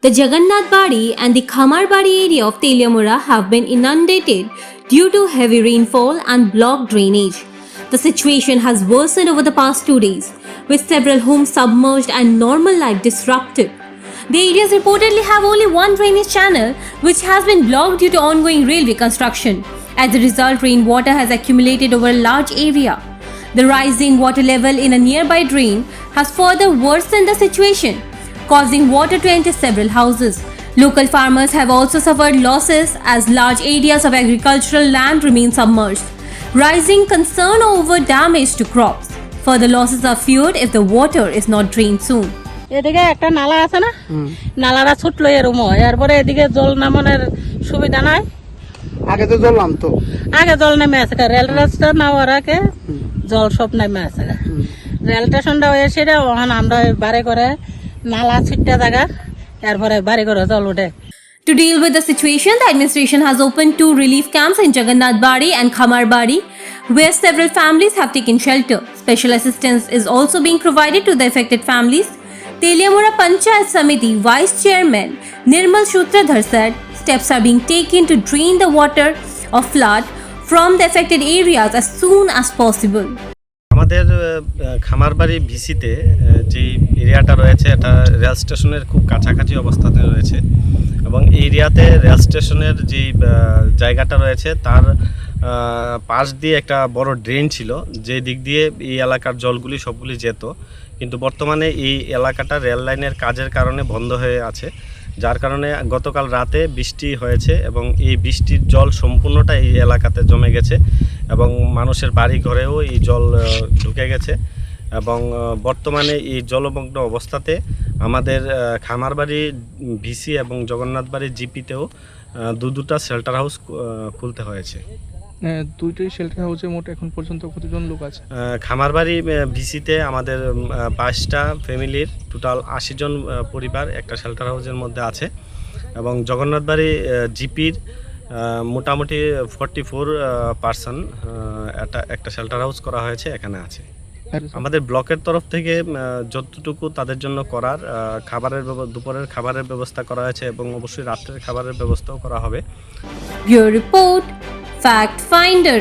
The Jagannath Badi and the Khamar Badi area of Teliamura have been inundated due to heavy rainfall and blocked drainage. The situation has worsened over the past 2 days, with several homes submerged and normal life disrupted. The areas reportedly have only one drainage channel, which has been blocked due to ongoing railway construction. As a result, rainwater has accumulated over a large area. The rising water level in a nearby drain has further worsened the situation, causing water to enter several houses. Local farmers have also suffered losses as large areas of agricultural land remain submerged, rising concern over damage to crops. Further losses are feared if the water is not drained soon. এদিকে একটা নালা আছে না, নালাটা ছুটলো এরকম হয়, এরপরে এদিকে জল নামানোর সুবিধা নাই। আগে তো জল নামতো, আগে জল নেমে আছে, রেল রাস্তা নেওয়ার আগে জল সব নেমে আছে। রেল স্টেশনটা এসে ওখানে আমরা বাড়ি করে নালা ছিটটা জায়গা, এরপরে বাড়ি করে জল ওঠে। To deal with the situation, the administration has opened 2 relief camps in Jagannath Badi and Khamar Badi, where several families have taken shelter. Special assistance is also being provided to the affected families. Teliamura Panchayat Samiti Vice Chairman Nirmal Sutradhar said steps are being taken to drain the water of flood from the affected areas as soon as possible. আমাদের খামারবাড়ি ভিসিতে যে এরিয়াটা রয়েছে এটা rail স্টেশনের খুব কাছাকাছি অবস্থাতে রয়েছে এবং এই এরিয়াতে রেল স্টেশনের যে জায়গাটা রয়েছে তার পাশ দিয়ে একটা বড় ড্রেন ছিল, যে দিক দিয়ে এই এলাকার জলগুলি সবগুলি যেত, কিন্তু বর্তমানে এই এলাকাটা রেল লাইনের কাজের কারণে বন্ধ হয়ে আছে, যার কারণে গতকাল রাতে বৃষ্টি হয়েছে এবং এই বৃষ্টির জল সম্পূর্ণটা এই এলাকাতে জমে গেছে এবং মানুষের বাড়ি ঘরেও এই জল ঢুকে গেছে এবং বর্তমানে এই জলমগ্ন অবস্থাতে আমাদের খামারবাড়ি ভিসি এবং জগন্নাথবাড়ি জিপিতেও দুটা শেল্টার হাউস খুলতে হয়েছে। দুইটাই শেল্টার হাউসে মোট এখন পর্যন্ত কতজন লোক আছে? খামারবাড়ি ভিসিতে আমাদের 22টা ফ্যামিলির টোটাল 80 জন পরিবার একটা শেল্টার হাউসের মধ্যে আছে এবং জগন্নাথবাড়ি জিপির মোটামুটি 44 পার্সন একটা শেল্টার হাউস করা হয়েছে, এখানে আছে। আমাদের ব্লকের তরফ থেকে যতটুকু তাদের জন্য করার দুপুরের খাবারের ব্যবস্থা করা হয়েছে এবং অবশ্যই রাত্রের খাবারের ব্যবস্থাও করা হবে। Bureau Report, Fact Finder.